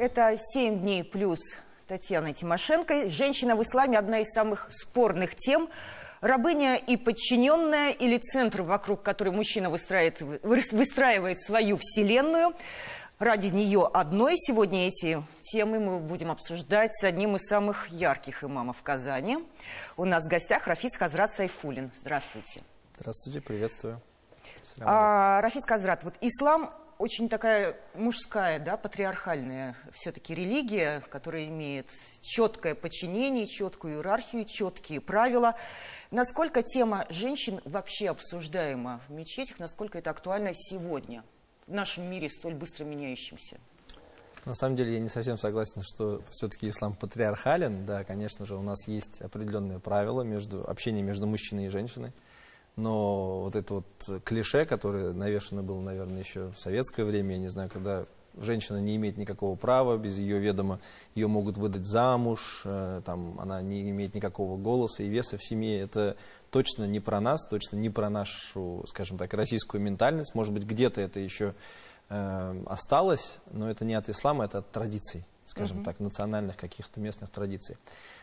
Это «7 дней плюс» Татьяны Тимошенко. Женщина в исламе – одна из самых спорных тем. Рабыня и подчиненная, или центр, вокруг которой мужчина выстраивает свою вселенную. Ради нее одной сегодня эти темы мы будем обсуждать с одним из самых ярких имамов Казани. У нас в гостях Рафис Хазрат Сайфуллин. Здравствуйте. Здравствуйте, приветствую. Рафис Хазрат, вот ислам очень такая мужская, да, патриархальная все-таки религия, которая имеет четкое подчинение, четкую иерархию, четкие правила. Насколько тема женщин вообще обсуждаема в мечетях, насколько это актуально сегодня в нашем мире столь быстро меняющемся? На самом деле я не совсем согласен, что все-таки ислам патриархален. Да, конечно же, у нас есть определенные правила общения между мужчиной и женщиной. Но вот это вот клише, которое навешано было, наверное, еще в советское время, я не знаю, когда женщина не имеет никакого права, без ее ведома ее могут выдать замуж, там, она не имеет никакого голоса и веса в семье, это точно не про нас, точно не про нашу, скажем так, российскую ментальность. Может быть, где-то это еще осталось, но это не от ислама, это от традиций, скажем так, национальных каких-то местных традиций.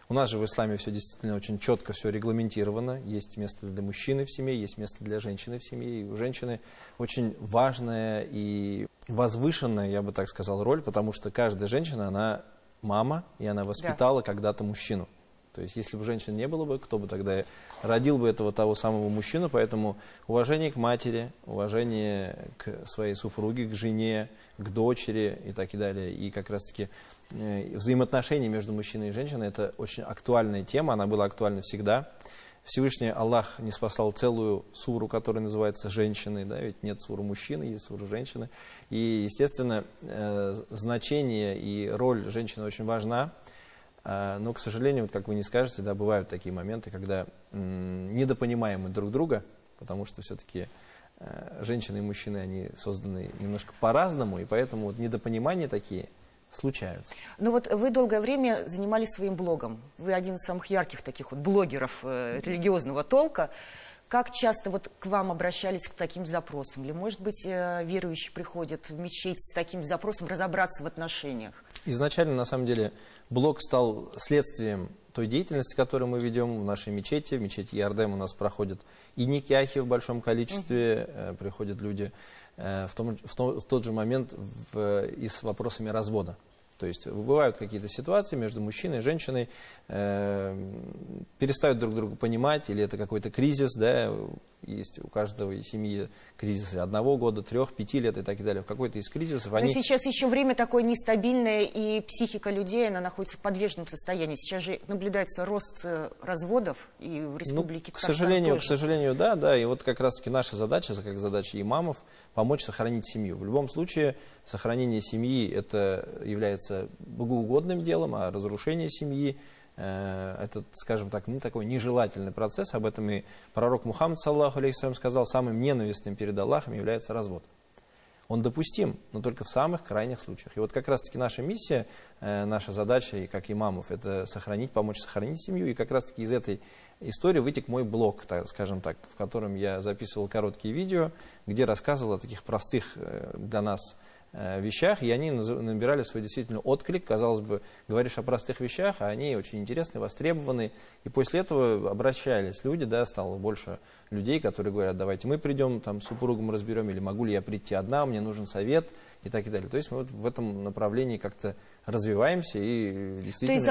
У нас же в исламе все действительно очень четко все регламентировано. Есть место для мужчины в семье, есть место для женщины в семье. И у женщины очень важная и возвышенная, я бы так сказал, роль, потому что каждая женщина, она мама, и она воспитала когда-то мужчину. То есть, если бы женщин не было бы, кто бы тогда родил бы этого того самого мужчину? Поэтому уважение к матери, уважение к своей супруге, к жене, к дочери и так и далее. И как раз-таки взаимоотношения между мужчиной и женщиной – это очень актуальная тема, она была актуальна всегда. Всевышний Аллах ниспослал целую суру, которая называется «Женщины», да, ведь нет суры мужчины, есть сура женщины. И, естественно, значение и роль женщины очень важна. Но, к сожалению, как вы не скажете, да, бывают такие моменты, когда недопонимаем мы друг друга, потому что все-таки женщины и мужчины, они созданы немножко по-разному, и поэтому вот недопонимания такие случаются. Ну вот вы долгое время занимались своим блогом. Вы один из самых ярких таких вот блогеров религиозного толка. Как часто вот к вам обращались к таким запросам? Или, может быть, верующие приходят в мечеть с таким запросом разобраться в отношениях? Изначально, на самом деле, блог стал следствием той деятельности, которую мы ведем в нашей мечети. В мечети Ярдем у нас проходят и никяхи в большом количестве, приходят люди в тот же момент и с вопросами развода. То есть бывают какие-то ситуации между мужчиной и женщиной, перестают друг друга понимать, или это какой-то кризис, да, есть у каждого семьи кризисы 1 года, 3, 5 лет и так далее. В какой-то из кризисов они... Но сейчас еще время такое нестабильное, и психика людей, она находится в подвижном состоянии. Сейчас же наблюдается рост разводов, и в республике Татарстан к сожалению, да. И вот как раз-таки наша задача, как задача имамов, помочь сохранить семью. В любом случае, сохранение семьи – это является богоугодным делом, а разрушение семьи – это, скажем так, такой нежелательный процесс. Об этом и пророк Мухаммад, саллаллаху алейхи вассалям, сказал: самым ненавистным перед Аллахом является развод. Он допустим, но только в самых крайних случаях. И вот как раз-таки наша миссия, наша задача, и как имамов, это помочь сохранить семью. И как раз-таки из этой истории вытек мой блог, скажем так, в котором я записывал короткие видео, где рассказывал о таких простых для нас вещах, и они набирали свой действительно отклик. Казалось бы, говоришь о простых вещах, а они очень интересны, востребованы. И после этого обращались люди, да, стало больше людей, которые говорят: давайте мы придем, там, с супругом разберем, или могу ли я прийти одна, мне нужен совет, и так и далее. То есть мы вот в этом направлении как-то развиваемся, и действительно... То есть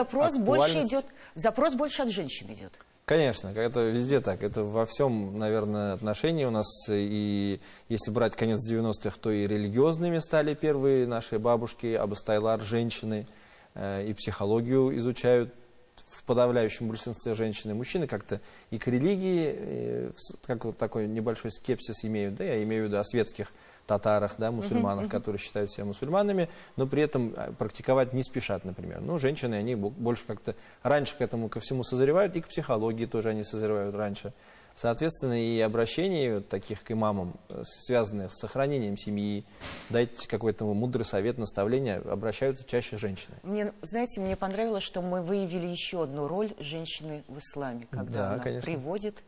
запрос больше от женщин идет? Конечно, это везде так. Это во всем, наверное, отношении у нас. И если брать конец 90-х, то и религиозными стали первые наши бабушки, абыстайлар, женщины. И психологию изучают в подавляющем большинстве женщин. И мужчины как-то и к религии как такой небольшой скепсис имеют. Да, я имею в виду о светских татарах, да, мусульманах, которые считают себя мусульманами, но при этом практиковать не спешат, например. Ну, женщины, они больше как-то раньше к этому ко всему созревают, и к психологии тоже они созревают раньше. Соответственно, и обращений таких к имамам, связанных с сохранением семьи, дать какой-то мудрый совет, наставление, обращаются чаще женщины. Знаете, мне понравилось, что мы выявили еще одну роль женщины в исламе, когда она приводит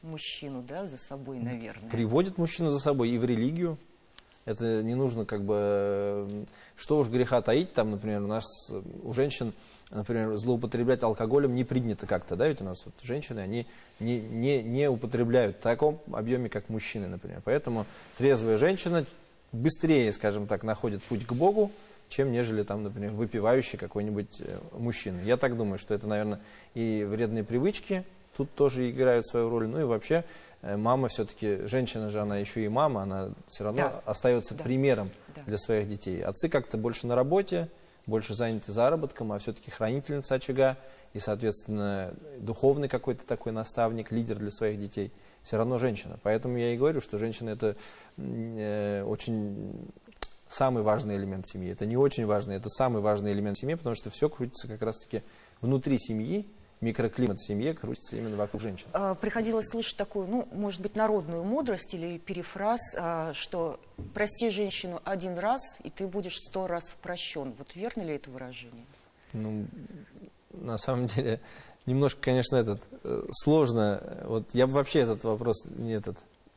мужчину, да, за собой, наверное. Приводит мужчину за собой и в религию. Это не нужно как бы, что уж греха таить, там, например, у женщин, например, злоупотреблять алкоголем не принято как-то, да, ведь у нас вот женщины, они не употребляют в таком объеме, как мужчины, например. Поэтому трезвая женщина быстрее, скажем так, находит путь к Богу, чем нежели там, например, выпивающий какой-нибудь мужчина. Я так думаю, что это, наверное, и вредные привычки тут тоже играют свою роль, ну и вообще мама все-таки, женщина же, она еще и мама, она все равно остается примером для своих детей. Отцы как-то больше на работе, больше заняты заработком, а все-таки хранительница очага и, соответственно, духовный какой-то такой наставник, лидер для своих детей, все равно женщина. Поэтому я и говорю, что женщина это очень самый важный элемент семьи. Это не очень важный, это самый важный элемент семьи, потому что все крутится как раз-таки внутри семьи. Микроклимат в семье крутится именно вокруг женщин. Приходилось слышать такую, ну, может быть, народную мудрость или перефраз, что прости женщину один раз, и ты будешь 100 раз прощен. Вот верно ли это выражение? Ну, на самом деле, немножко, конечно, сложно. Вот я бы вообще этот вопрос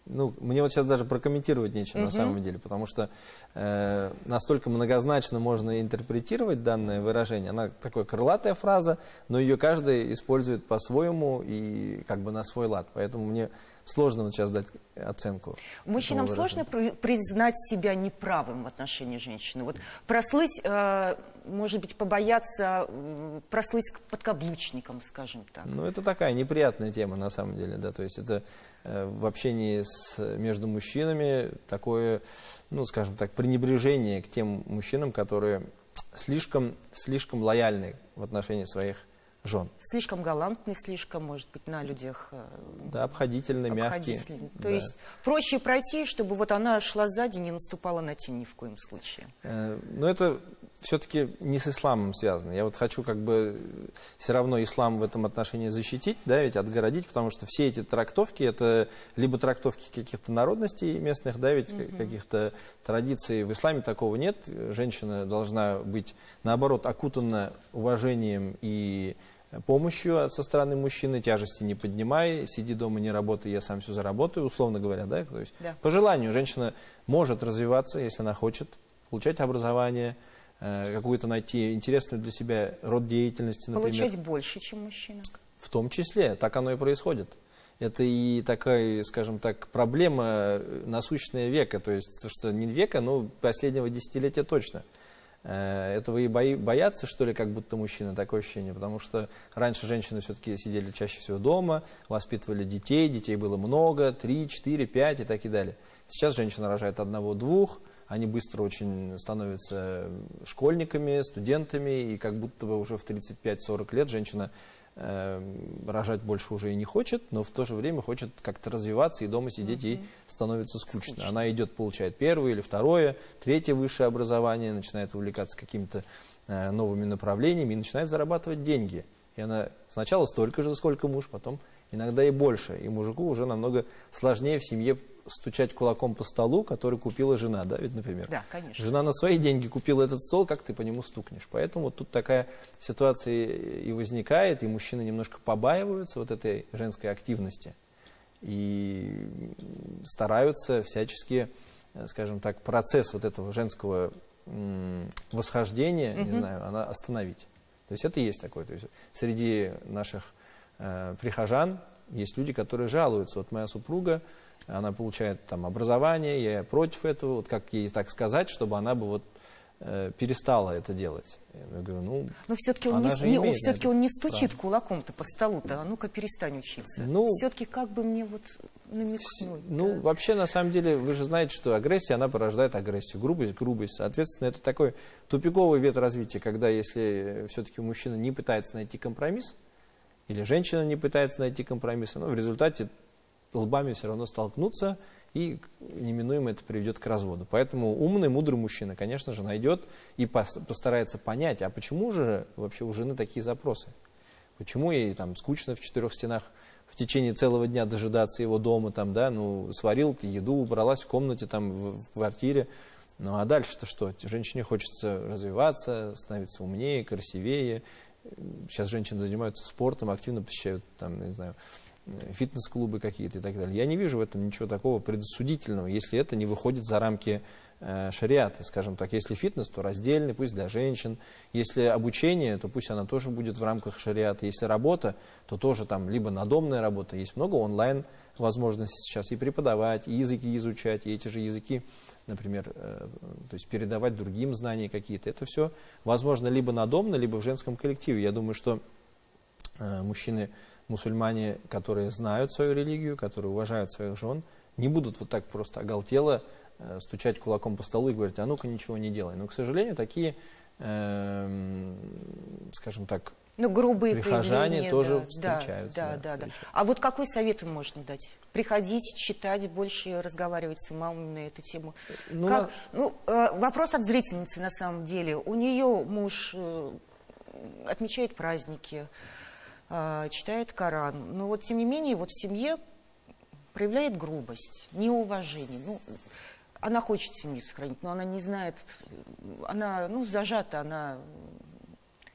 мне вот сейчас даже прокомментировать нечего на самом деле, потому что настолько многозначно можно интерпретировать данное выражение. Она такая крылатая фраза, но ее каждый использует по-своему и как бы на свой лад. Поэтому мне сложно вот сейчас дать оценку. Мужчинам сложно признать себя неправым в отношении женщины? Вот прослыть, может быть, побояться прослыть подкаблучником, скажем так. Ну, это такая неприятная тема на самом деле, да, то есть это в общении между мужчинами такое, ну, скажем так, пренебрежение к тем мужчинам, которые слишком лояльны в отношении своих жен. Слишком галантный, слишком, может быть, на людях... Да, обходительный, мягкий. То есть проще пройти, чтобы вот она шла сзади, не наступала на тень ни в коем случае. Но это все-таки не с исламом связано. Я вот хочу как бы все равно ислам в этом отношении защитить, да, ведь отгородить, потому что все эти трактовки, это либо трактовки каких-то народностей местных, да, ведь каких-то традиций. В исламе такого нет. Женщина должна быть, наоборот, окутана уважением и помощью со стороны мужчины, тяжести не поднимай, сиди дома, не работай, я сам все заработаю, условно говоря, да, то есть по желанию женщина может развиваться, если она хочет, получать образование, какую-то найти интересную для себя род деятельности, например. Получать больше, чем мужчина. В том числе, так оно и происходит. Это и такая, скажем так, проблема насущная века, то есть, что не века, но последнего десятилетия точно. Этого и боятся, что ли, как будто мужчины, такое ощущение, потому что раньше женщины все-таки сидели чаще всего дома, воспитывали детей было много, 3, 4, 5 и так и далее. Сейчас женщина рожает 1-2, они быстро очень становятся школьниками, студентами, и как будто бы уже в 35-40 лет женщина рожать больше уже и не хочет, но в то же время хочет как-то развиваться, и дома сидеть ей становится скучно. Она идет, получает 1-е или 2-е, 3-е высшее образование, начинает увлекаться какими-то новыми направлениями и начинает зарабатывать деньги. И она сначала столько же, сколько муж, потом иногда и больше. И мужику уже намного сложнее в семье стучать кулаком по столу, который купила жена, да, ведь, например. Да, конечно. Жена на свои деньги купила этот стол, как ты по нему стукнешь. Поэтому вот тут такая ситуация и возникает, и мужчины немножко побаиваются вот этой женской активности и стараются всячески, скажем так, процесс вот этого женского восхождения, не знаю, она остановить. То есть это есть такое. То есть среди наших прихожан есть люди, которые жалуются. Вот моя супруга, она получает там образование, я против этого, вот как ей так сказать, чтобы она бы вот перестала это делать. Я говорю, но все-таки он не стучит кулаком-то по столу-то, а ну-ка перестань учиться. Все-таки как бы мне вот намекнуть. Ну, вообще, на самом деле, вы же знаете, что агрессия, она порождает агрессию, грубость. Соответственно, это такой тупиковый вид развития, когда если все-таки мужчина не пытается найти компромисс, или женщина не пытается найти компромисс, но в результате лбами все равно столкнутся, и неминуемо это приведет к разводу. Поэтому умный, мудрый мужчина, конечно же, найдет и постарается понять, а почему же вообще у жены такие запросы? Почему ей там скучно в 4 стенах в течение целого дня дожидаться его дома, там, да, ну, сварил ты еду, убралась в комнате, там, в квартире. Ну, а дальше-то что? Женщине хочется развиваться, становиться умнее, красивее. Сейчас женщины занимаются спортом, активно посещают, там, не знаю, фитнес-клубы какие-то и так далее. Я не вижу в этом ничего такого предосудительного, если это не выходит за рамки шариата, скажем так. Если фитнес, то раздельный, пусть для женщин. Если обучение, то пусть оно тоже будет в рамках шариата. Если работа, то тоже там либо надомная работа. Есть много онлайн возможностей сейчас и преподавать, и языки изучать, и эти же языки, например, то есть передавать другим знания какие-то. Это все возможно либо надомно, либо в женском коллективе. Я думаю, что мужчины-мусульмане, которые знают свою религию, которые уважают своих жен, не будут вот так просто оголтело стучать кулаком по столу и говорить: а ну-ка ничего не делай. Но, к сожалению, такие, скажем так, грубые прихожане тоже встречаются. Да. А вот какой совет им можно дать? Приходить, читать, больше разговаривать с имамом на эту тему? Вопрос от зрительницы на самом деле. У нее муж отмечает праздники, читает Коран, но вот тем не менее вот в семье проявляет грубость, неуважение. Она хочет семью сохранить, но она не знает, она зажата, она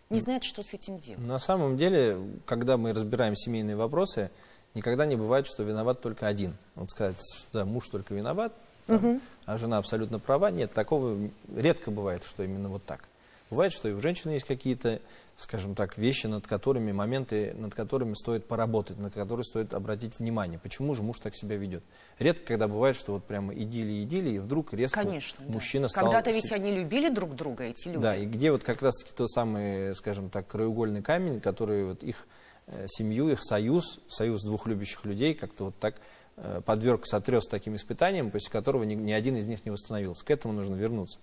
не знает, что с этим делать. На самом деле, когда мы разбираем семейные вопросы, никогда не бывает, что виноват только один. Вот сказать, что да, муж только виноват, а жена абсолютно права. Нет, такого редко бывает, что именно вот так. Бывает, что и у женщины есть какие-то, скажем так, вещи, моменты, над которыми стоит поработать, на которые стоит обратить внимание. Почему же муж так себя ведет? Редко, когда бывает, что вот прямо идиллия, и вдруг резко мужчина стал... Когда-то ведь они любили друг друга, эти люди. Да, и где вот как раз-таки тот самый, скажем так, краеугольный камень, который вот их семью, их союз двух любящих людей как-то вот так сотряс таким испытанием, после которого ни один из них не восстановился. К этому нужно вернуться.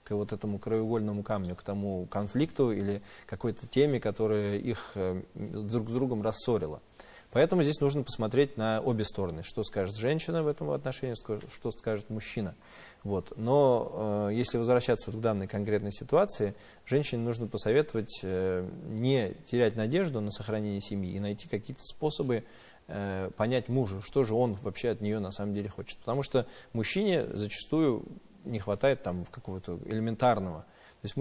К вот этому краеугольному камню, к тому конфликту или какой-то теме, которая их друг с другом рассорила. Поэтому здесь нужно посмотреть на обе стороны, что скажет женщина в этом отношении, что скажет мужчина. Вот. Но если возвращаться к данной конкретной ситуации, женщине нужно посоветовать не терять надежду на сохранение семьи и найти какие-то способы понять мужу, что же он вообще от нее на самом деле хочет. Потому что мужчине зачастую не хватает там какого-то элементарного. То есть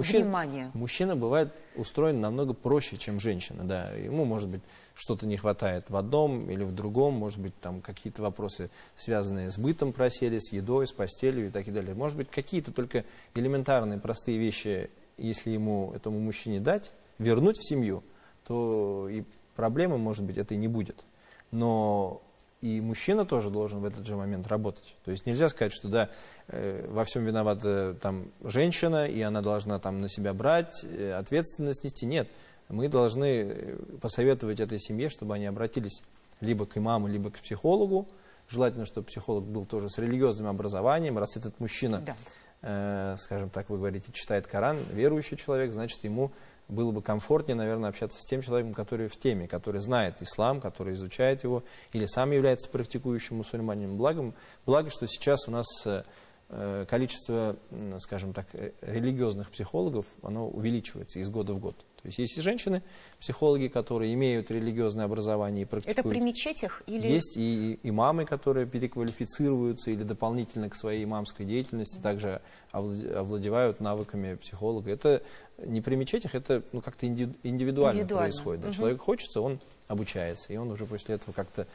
мужчина бывает устроен намного проще, чем женщина. Да. Ему, может быть, что-то не хватает в одном или в другом, может быть, там какие-то вопросы, связанные с бытом, просели, с едой, с постелью и так далее. Может быть, какие-то только элементарные, простые вещи, если этому мужчине дать, вернуть в семью, то и проблемы, может быть, это и не будет. Но и мужчина тоже должен в этот же момент работать. То есть нельзя сказать, что да, во всем виновата там женщина, и она должна там на себя брать, ответственность нести. Нет, мы должны посоветовать этой семье, чтобы они обратились либо к имаму, либо к психологу. Желательно, чтобы психолог был тоже с религиозным образованием. Раз этот мужчина, скажем так, вы говорите, читает Коран, верующий человек, значит, ему было бы комфортнее, наверное, общаться с тем человеком, который в теме, который знает ислам, который изучает его, или сам является практикующим мусульманином. Благо, что сейчас у нас количество, скажем так, религиозных психологов, оно увеличивается из года в год. То есть есть и женщины-психологи, которые имеют религиозное образование и практикуют. Это при мечетях? Или... Есть и имамы, которые переквалифицируются или дополнительно к своей имамской деятельности также овладевают навыками психолога. Это не при мечетях, это как-то индивидуально происходит. Да. Человек хочется, он обучается, и он уже после этого как-то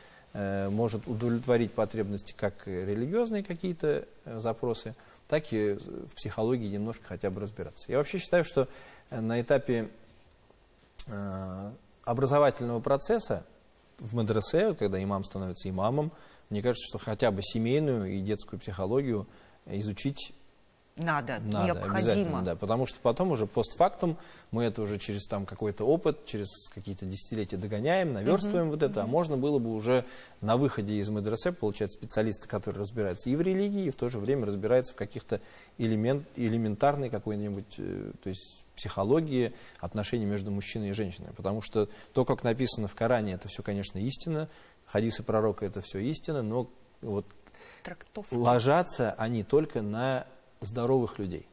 может удовлетворить потребности как религиозные какие-то запросы, так и в психологии немножко хотя бы разбираться. Я вообще считаю, что на этапе образовательного процесса в медресе, когда имам становится имамом, мне кажется, что хотя бы семейную и детскую психологию изучить надо, необходимо. Да, потому что потом уже постфактум мы это уже через какой-то опыт, через какие-то десятилетия догоняем, наверстываем вот это, а можно было бы уже на выходе из медресе получать специалиста, который разбирается и в религии, и в то же время разбирается в каких-то элементарной какой-нибудь, то есть психологии отношений между мужчиной и женщиной. Потому что то, как написано в Коране, это все, конечно, истина, хадисы пророка, это все истина, но вот ложатся они только на здоровых людей.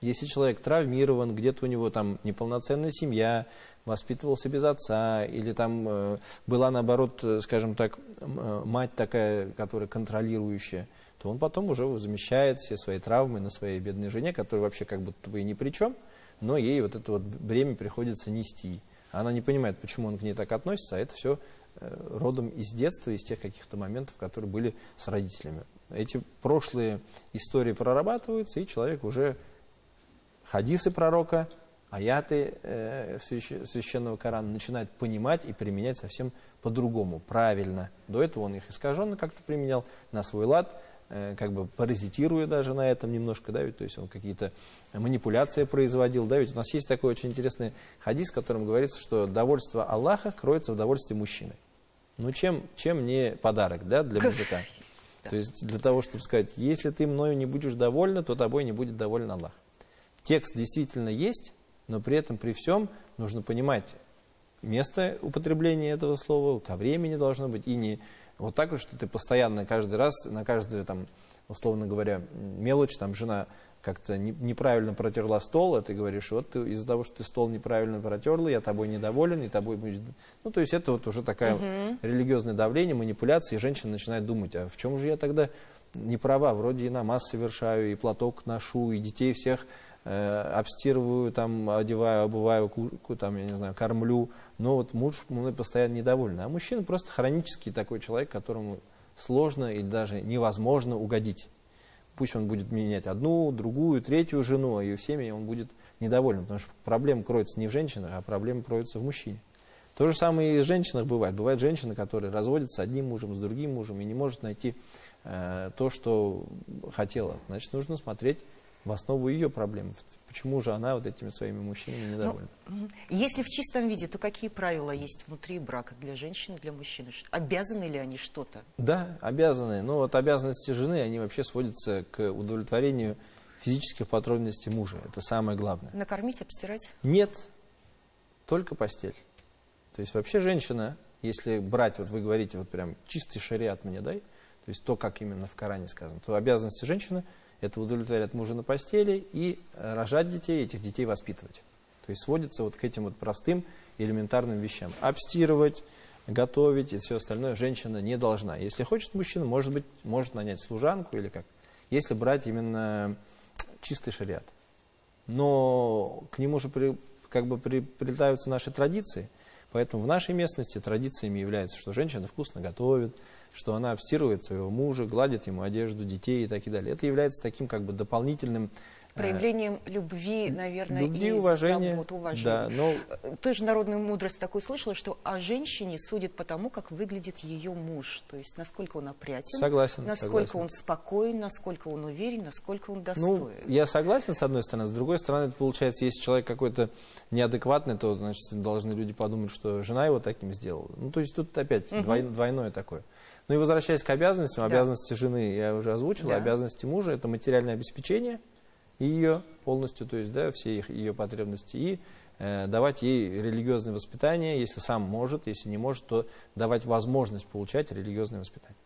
Если человек травмирован, где-то у него там неполноценная семья, воспитывался без отца, или там была, наоборот, скажем так, мать такая, которая контролирующая, то он потом уже замещает все свои травмы на своей бедной жене, которая вообще как будто бы и ни при чем, но ей вот это вот бремя приходится нести. Она не понимает, почему он к ней так относится, а это все родом из детства, из тех каких-то моментов, которые были с родителями. Эти прошлые истории прорабатываются, и человек уже хадисы пророка, аяты священного Корана начинает понимать и применять совсем по-другому, правильно. До этого он их искаженно как-то применял на свой лад, как бы паразитируя даже на этом немножко, да, ведь, то есть он какие-то манипуляции производил, да, ведь у нас есть такой очень интересный хадис, в котором говорится, что довольство Аллаха кроется в довольстве мужчины. Ну, чем не подарок, да, для мужика? То есть для того, чтобы сказать, если ты мною не будешь довольна, то тобой не будет доволен Аллах. Текст действительно есть, но при этом, при всем, нужно понимать место употребления этого слова, ко времени должно быть, и не вот так вот, что ты постоянно каждый раз, на каждую, там, условно говоря, мелочь, там, жена как-то неправильно протерла стол, а ты говоришь, вот из-за того, что ты стол неправильно протерла, я тобой недоволен, и тобой будет... Ну, то есть это вот уже такое религиозное давление, манипуляции, и женщина начинает думать, а в чем же я тогда не права? Вроде и намаз совершаю, и платок ношу, и детей всех обстирываю, там, одеваю, обуваю, там, я не знаю, кормлю, но вот муж мной постоянно недоволен. А мужчина просто хронический такой человек, которому сложно или даже невозможно угодить. Пусть он будет менять одну, другую, третью жену, и всеми он будет недоволен, потому что проблема кроется не в женщинах, а проблема кроется в мужчине. То же самое и в женщинах бывает. Бывают женщины, которые разводятся с одним мужем, с другим мужем и не может найти то, что хотела. Значит, нужно смотреть в основу ее проблем. Почему же она вот этими своими мужчинами недовольна? Если в чистом виде, то какие правила есть внутри брака для женщины, для мужчины? Обязаны ли они что-то? Да, обязаны. Но вот обязанности жены, они вообще сводятся к удовлетворению физических потребностей мужа. Это самое главное. Накормить, обстирать? Нет, только постель. То есть вообще женщина, если брать, вот вы говорите, вот прям чистый шариат мне дай, то есть то, как именно в Коране сказано, то обязанности женщины – это удовлетворять мужа на постели и рожать детей, этих детей воспитывать. То есть сводится вот к этим вот простым элементарным вещам. Обстирывать, готовить и все остальное женщина не должна. Если хочет мужчина, может нанять служанку или как. Если брать именно чистый шариат. Но к нему же прилетаются наши традиции. Поэтому в нашей местности традициями является, что женщина вкусно готовит, что она обстирывает своего мужа, гладит ему одежду, детей и так и далее. Это является таким как бы дополнительным проявлением любви, наверное, любви, и уважения. заботы, уважения. Да, но... Тоже народную мудрость такую слышала, что о женщине судят по тому, как выглядит ее муж. То есть, насколько он опрятен, насколько он спокоен, насколько он уверен, насколько он достоин. Ну, я согласен, с одной стороны. С другой стороны, это получается, если человек какой-то неадекватный, то, значит, должны люди подумать, что жена его таким сделала. Ну, то есть, тут опять двойное такое. Ну и возвращаясь к обязанностям, обязанности жены я уже озвучила, обязанности мужа – это материальное обеспечение ее полностью, то есть, да, все ее потребности, и давать ей религиозное воспитание, если сам может, если не может, то давать возможность получать религиозное воспитание.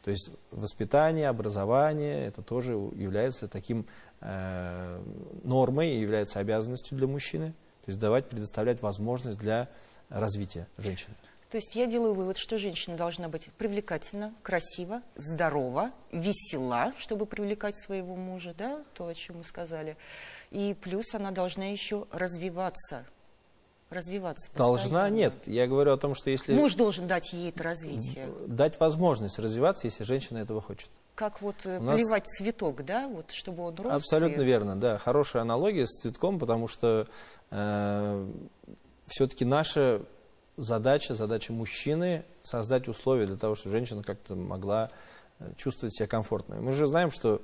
То есть воспитание, образование, это тоже является таким нормой, является обязанностью для мужчины, то есть предоставлять возможность для развития женщины. То есть я делаю вывод, что женщина должна быть привлекательна, красива, здорова, весела, чтобы привлекать своего мужа, да, то, о чем мы сказали. И плюс она должна еще развиваться. Должна? Нет. Я говорю о том, что если... Муж должен дать ей это развитие. Дать возможность развиваться, если женщина этого хочет. Как вот поливать цветок, да, вот, чтобы он рос. Абсолютно верно, да. Хорошая аналогия с цветком, потому что все-таки наша... Задача мужчины – создать условия для того, чтобы женщина как-то могла чувствовать себя комфортно. Мы же знаем, что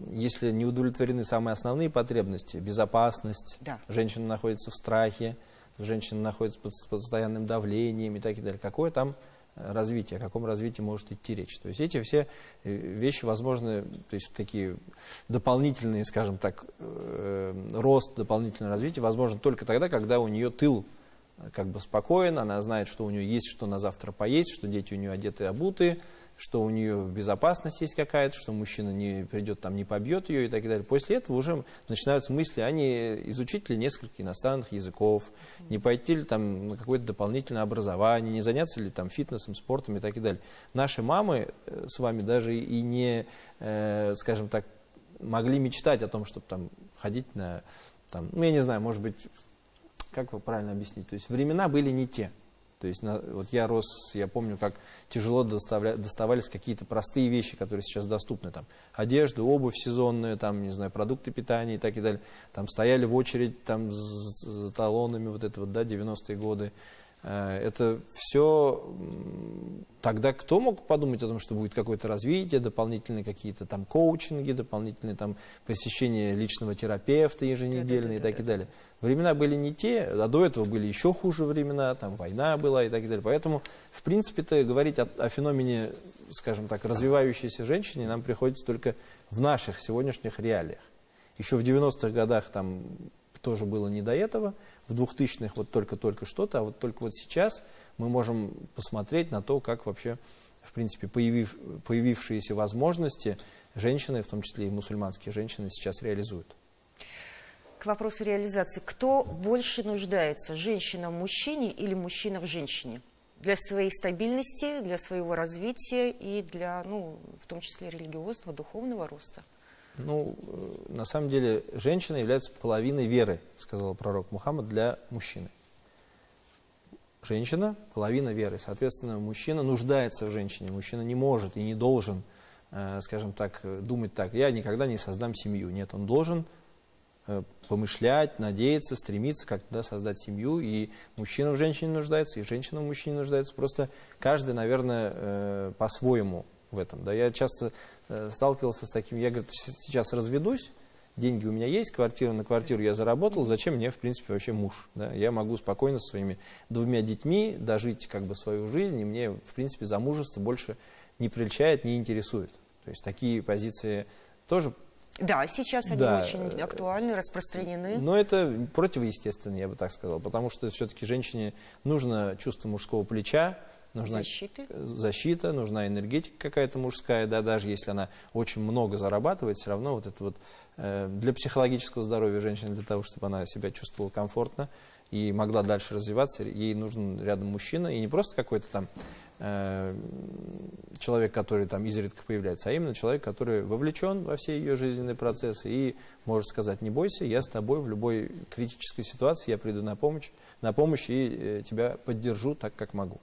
если не удовлетворены самые основные потребности, безопасность, женщина находится в страхе, женщина находится под постоянным давлением и так далее, какое там развитие, о каком развитии может идти речь. То есть эти все вещи возможны, то есть такие дополнительные, скажем так, рост, дополнительное развитие возможно только тогда, когда у нее тыл как бы спокоен, она знает, что у нее есть что на завтра поесть, что дети у нее одеты и обуты, что у нее безопасность есть какая-то, что мужчина не придет там, не побьет ее и так далее. После этого уже начинаются мысли, а не изучить ли несколько иностранных языков, не пойти ли там на какое-то дополнительное образование, не заняться ли там фитнесом, спортом и так далее. Наши мамы с вами даже и не, скажем так, могли мечтать о том, чтобы там ходить на, там, ну я не знаю, может быть, как вы правильно объяснить? То есть времена были не те. То есть вот я рос, я помню, как тяжело доставались какие-то простые вещи, которые сейчас доступны. Там, одежда, обувь сезонная, там, не знаю, продукты питания и так и далее. Там стояли в очередь там, за талонами, вот это вот, да, 90-е годы. Это все тогда кто мог подумать о том, что будет какое-то развитие, дополнительные какие-то там коучинги, дополнительные там посещение личного терапевта еженедельные и так и далее. Времена были не те, а до этого были еще хуже времена, там война была и так далее. Поэтому, в принципе-то, говорить о феномене, скажем так, развивающейся женщине нам приходится только в наших сегодняшних реалиях. Еще в 90-х годах там тоже было не до этого, в 2000-х вот только что-то, а вот только вот сейчас мы можем посмотреть на то, как вообще, в принципе, появившиеся возможности женщины, в том числе и мусульманские женщины, сейчас реализуют. К вопросу реализации. Кто больше нуждается, женщина в мужчине или мужчина в женщине? Для своей стабильности, для своего развития и для, ну, в том числе религиозного, духовного роста? Ну, на самом деле, женщина является половиной веры, сказал пророк Мухаммад, для мужчины. Женщина – половина веры. Соответственно, мужчина нуждается в женщине. Мужчина не может и не должен, скажем так, думать так: я никогда не создам семью. Нет, он должен помышлять, надеяться, стремиться как-то создать семью. И мужчина в женщине нуждается, и женщина в мужчине нуждается. Просто каждый, наверное, по-своему в этом. Да. Я часто сталкивался с таким: я, говорит, сейчас разведусь, деньги у меня есть, на квартиру я заработал, зачем мне, в принципе, вообще муж? Да? Я могу спокойно со своими 2 детьми дожить как бы свою жизнь, и мне, в принципе, замужество больше не прельщает, не интересует. То есть такие позиции тоже... Да, сейчас они очень актуальны, распространены. Но это противоестественно, я бы так сказал, потому что все-таки женщине нужно чувство мужского плеча, нужна защита, нужна энергетика какая-то мужская, да, даже если она очень много зарабатывает, все равно вот это вот для психологического здоровья женщины, для того, чтобы она себя чувствовала комфортно и могла дальше развиваться, ей нужен рядом мужчина, и не просто какой-то там человек, который там изредка появляется, а именно человек, который вовлечен во все ее жизненные процессы и может сказать: не бойся, я с тобой в любой критической ситуации, я приду на помощь и тебя поддержу так, как могу.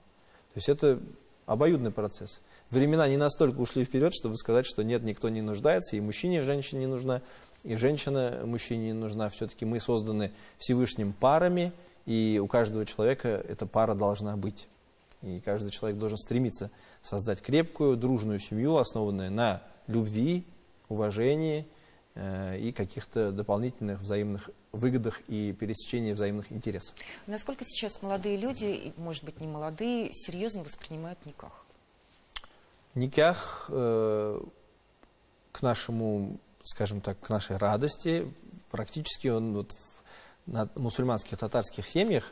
То есть это обоюдный процесс. Времена не настолько ушли вперед, чтобы сказать, что нет, никто не нуждается, и мужчине, и женщине не нужна, и женщина мужчине не нужна. Все-таки мы созданы Всевышним парами, и у каждого человека эта пара должна быть. И каждый человек должен стремиться создать крепкую, дружную семью, основанную на любви, уважении и каких-то дополнительных взаимных выгодах и пересечении взаимных интересов. Насколько сейчас молодые люди, может быть, не молодые, серьезно воспринимают никах? Никах к нашему, скажем так, к нашей радости, практически он вот в мусульманских татарских семьях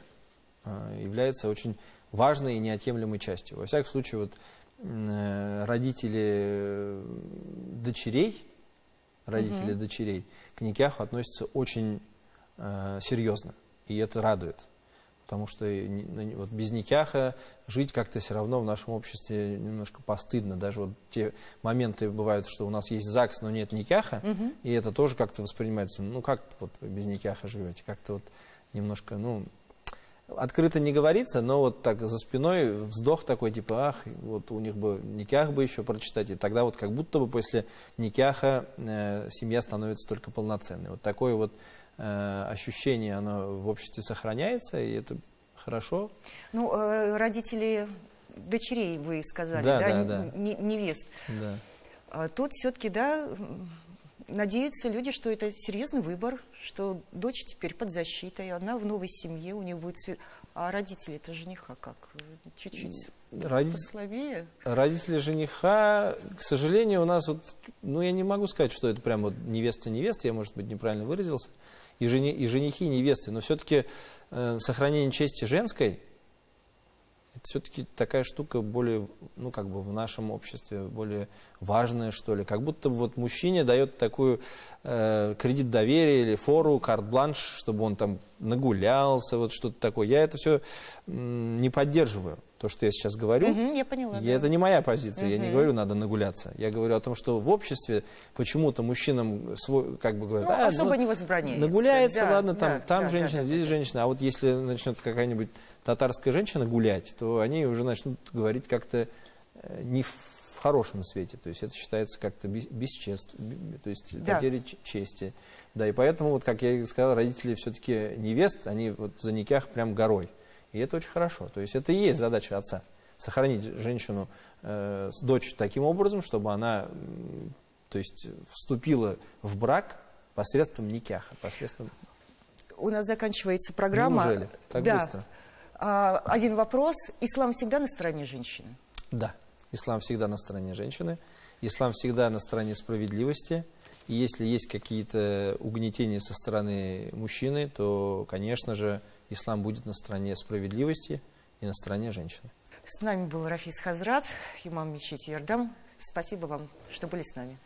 является очень важной и неотъемлемой частью. Во всяком случае, вот, родители дочерей к никаху относятся очень серьезно, и это радует. Потому что вот без никаха жить как-то все равно в нашем обществе немножко постыдно. Даже вот те моменты бывают, что у нас есть ЗАГС, но нет никаха, и это тоже как-то воспринимается: ну как вот вы без никаха живете, как-то вот немножко, ну, открыто не говорится, но вот так за спиной вздох такой, типа: ах, вот у них бы никах бы еще прочитать, и тогда вот как будто бы после никаха семья становится только полноценной. Вот такое вот ощущение, оно в обществе сохраняется, и это хорошо. Ну, родители дочерей, вы сказали, да? Невест. Да. Тут все-таки, да, надеются люди, что это серьезный выбор, что дочь теперь под защитой, она в новой семье, у нее будет свет. А родители-то жениха как? Чуть-чуть послабее? Родители жениха, к сожалению, у нас вот, ну, я не могу сказать, что это прям вот невеста-невеста, я, может быть, неправильно выразился, и женихи, и невесты, но все-таки сохранение чести женской, это все-таки такая штука более, ну, как бы в нашем обществе более важная, что ли. Как будто вот мужчине дает такую кредит доверия или фору, карт-бланш, чтобы он там нагулялся, вот что-то такое. Я это все не поддерживаю. то, что я сейчас говорю, Я поняла, и да. это не моя позиция, я не говорю, надо нагуляться. Я говорю о том, что в обществе почему-то мужчинам как бы говорят, особо не возбраняется. нагуляется, Да, ладно, да, там да, женщина, да, здесь да. женщина, а вот если начнет какая-нибудь татарская женщина гулять, то они уже начнут говорить как-то не в хорошем свете, то есть это считается как-то бесчестно, то есть потерей чести. Да, и поэтому, вот как я и сказал, родители все-таки невест, они вот за никях прям горой. И это очень хорошо. То есть это и есть задача отца. Сохранить женщину, дочь таким образом, чтобы она, то есть, вступила в брак посредством никяха, посредством... У нас заканчивается программа. Неужели? Так да. быстро? Один вопрос. Ислам всегда на стороне женщины? Да. Ислам всегда на стороне женщины. Ислам всегда на стороне справедливости. И если есть какие-то угнетения со стороны мужчины, то, конечно же, ислам будет на стороне справедливости и на стороне женщины. С нами был Рафис Хазрат, имам мечети Ярдам. Спасибо вам, что были с нами.